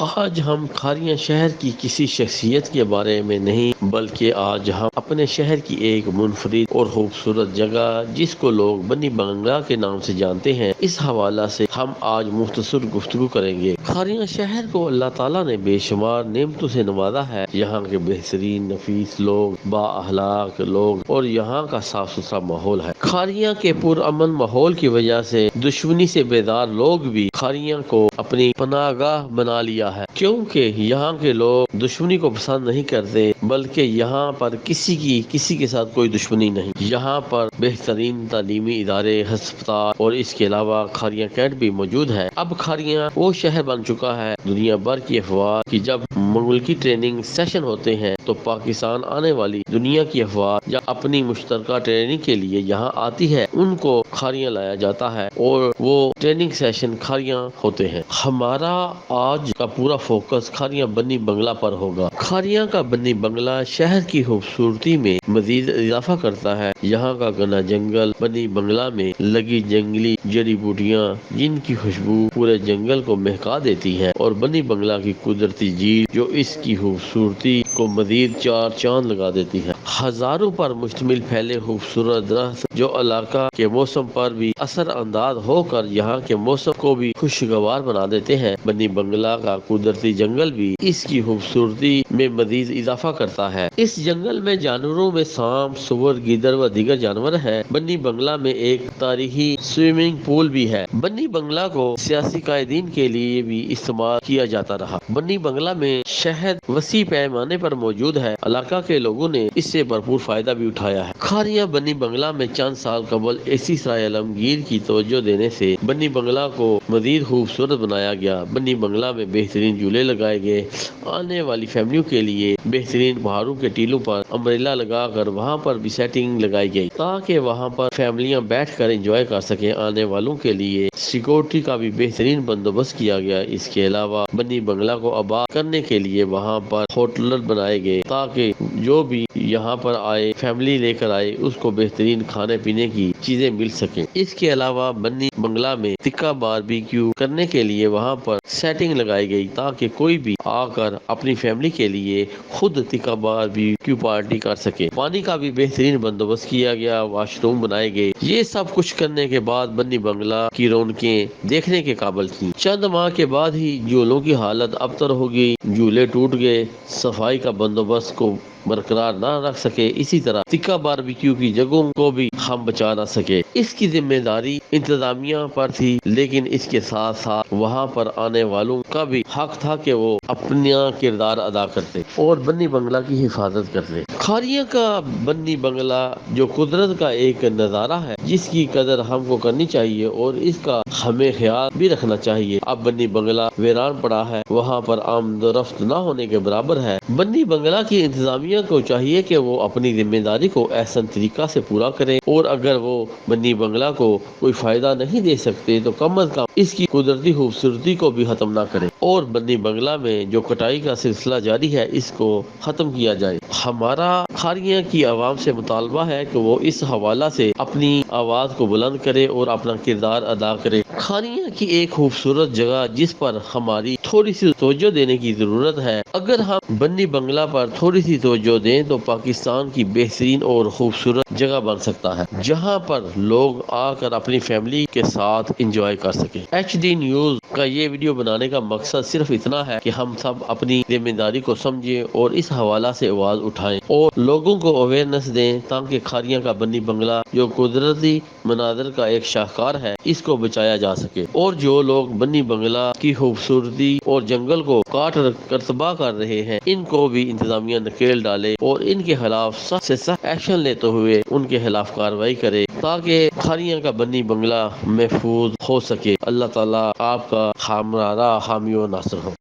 آج ہم کھاریاں شہر کی کسی شخصیت کے بارے میں نہیں بلکہ آج ہم اپنے شہر کی ایک منفرد اور خوبصورت جگہ جس کو لوگ بنی بنگلہ کے نام سے جانتے ہیں اس حوالہ سے ہم آج مختصر گفتگو کریں گے۔ کھاریاں شہر کو اللہ تعالیٰ نے بے شمار نعمتوں سے نوازا ہے۔ یہاں کے بہترین نفیس لوگ، با اخلاق لوگ اور یہاں کا صاف ستھرا ماحول ہے۔ کھاریاں کے پرامن ماحول کی وجہ سے دشمنی سے بیدار لوگ بھی کھاریاں کو اپنی پناہ گاہ بنا لیا ہے، کیونکہ یہاں کے لوگ دشمنی کو پسند نہیں کرتے بلکہ یہاں پر کسی کے ساتھ کوئی دشمنی نہیں۔ یہاں پر بہترین تعلیمی ادارے، ہسپتال اور اس کے علاوہ کھاریاں کیمپ بھی موجود ہے۔ اب کھاریاں وہ شہر بن چکا ہے دنیا بھر کی افواج کی جب ملکی ٹریننگ سیشن ہوتے ہیں تو پاکستان آنے والی دنیا کی افواج یا اپنی مشترکہ ٹریننگ کے لیے یہاں آتی ہے ان کو کھاریاں لایا جاتا ہے اور وہ ٹریننگ سیشن کھاریاں ہوتے ہیں۔ ہمارا آج کا پورا فوکس کھاریاں بنی بنگلہ پر ہوگا۔ کھاریاں کا بنی بنگلہ شہر کی خوبصورتی میں مزید اضافہ کرتا ہے۔ یہاں کا گھنا جنگل بنی بنگلہ میں لگی جنگلی جڑی بوٹیاں جن کی خوشبو پورے جنگل کو مہکا دیتی ہے اور بنی بنگلہ کی قدرتی جھیل جو اس کی خوبصورتی کو مزید چار چاند لگا دیتی ہے۔ ہزاروں پر مشتمل پھیلے خوبصورت درخت جو علاقہ کے موسم پر بھی اثر انداز ہو کر یہاں کے موسم کو بھی خوشگوار بنا دیتے ہیں۔ بنی بنگلہ کا قدرتی جنگل بھی اس کی خوبصورتی میں مزید اضافہ کرتا ہے۔ اس جنگل میں جانوروں میں سانپ، سور، گیدڑ و دیگر جانور ہیں۔ بنی بنگلہ میں ایک تاریخی سوئمنگ پول بھی ہے۔ بنی بنگلہ کو سیاسی قائدین کے لیے بھی استعمال کیا جاتا رہا۔ بنی بنگلہ میں شہد وسیع پیمانے پر موجود ہے۔ علاقہ کے لوگوں نے اس سے بھرپور فائدہ بھی اٹھایا ہے۔ کھاریاں بنی بنگلہ میں چند سال قبل ایسی سرائے عالمگیر کی توجہ دینے سے بنی بنگلہ کو مزید خوبصورت بنایا گیا۔ بنی بنگلہ میں بہترین جھولے لگائے گئے۔ آنے والی فیملیوں کے لیے بہترین پہاڑوں کے ٹیلوں پر امبریلا لگا کر وہاں پر بھی سیٹنگ لگائی گئی تاکہ وہاں پر فیملیاں بیٹھ کر انجوائے کر سکیں۔ آنے والوں کے لیے سیکورٹی کا بھی بہترین بندوبست کیا گیا۔ اس کے علاوہ بنی بنگلہ کو آباد کرنے کے لیے وہاں پر ہوٹل بنائے گئے تاکہ جو بھی یہاں پر آئے فیملی لے کر آئے اس کو بہترین کھانے پینے کی چیزیں مل سکیں۔ اس کے علاوہ بنی بنگلہ میں تکہ باربیکیو کرنے کے لیے وہاں پر سیٹنگ لگائی گئی تاکہ کوئی بھی آ کر اپنی فیملی کے لیے خود تکہ باربیکیو پارٹی کر سکے۔ پانی کا بھی بہترین بندوبست کیا گیا، واش روم بنائے گئے۔ یہ سب کچھ کرنے کے بعد بنی بنگلہ کی رونقیں دیکھنے کے قابل تھیں۔ چند ماہ کے بعد ہی جھولوں کی حالت ابتر ہو گئی، جھولے ٹوٹ گئے، صفائی کا بندوبست کو برقرار نہ رکھ سکے، اسی طرح تکہ باربیکیو کی جگہوں کو بھی ہم بچا نہ سکے۔ اس کی ذمہ داری انتظامیہ پر تھی، لیکن اس کے ساتھ ساتھ وہاں پر آنے والوں کا بھی حق تھا کہ وہ اپنا کردار ادا کرتے اور بنی بنگلہ کی حفاظت کرتے۔ کھاریاں کا بنی بنگلہ جو قدرت کا ایک نظارہ ہے جس کی قدر ہم کو کرنی چاہیے اور اس کا ہمیں خیال بھی رکھنا چاہیے۔ اب بنی بنگلہ ویران پڑا ہے، وہاں پر آمد و رفت نہ ہونے کے برابر ہے۔ بنی بنگلہ کی انتظامیہ کو چاہیے کہ وہ اپنی ذمہ داری کو احسن طریقہ سے پورا کریں اور اگر وہ بنی بنگلہ کو کوئی فائدہ نہیں دے سکتے تو کم از کم اس کی قدرتی خوبصورتی کو بھی ختم نہ کریں اور بنی بنگلہ میں جو کٹائی کا سلسلہ جاری ہے اس کو ختم کیا جائے۔ ہمارا کھاریاں کی عوام سے مطالبہ ہے کہ وہ اس حوالہ سے اپنی آواز کو بلند کرے اور اپنا کردار ادا کرے۔ کھاریاں کی ایک خوبصورت جگہ جس پر ہماری تھوڑی سی توجہ دینے کی ضرورت ہے۔ اگر ہم بنی بنگلہ پر تھوڑی سی توجہ دیں تو پاکستان کی بہترین اور خوبصورت جگہ بن سکتا ہے جہاں پر لوگ آ کر اپنی فیملی کے ساتھ انجوائے کر سکیں۔ ایچ ڈی نیوز کا یہ ویڈیو بنانے کا مقصد صرف اتنا ہے کہ ہم سب اپنی ذمہ داری کو سمجھیں اور اس حوالہ سے آواز اٹھائیں اور لوگوں کو اویئرنیس دیں تاکہ کھاریاں کا بنی بنگلہ جو قدرتی مناظر کا ایک شاہکار ہے اس کو بچایا جا سکے اور جو لوگ بنی بنگلہ کی خوبصورتی اور جنگل کو کاٹ کر تباہ کر رہے ہیں ان کو بھی انتظامیہ نکیل ڈالے اور ان کے خلاف سخت سے سخت ایکشن لیتے ہوئے ان کے خلاف کارروائی کرے تاکہ کھاریاں کا بنی بنگلہ محفوظ ہو سکے۔ اللہ تعالیٰ آپ کا ہمارا حامی و ناصر ہو۔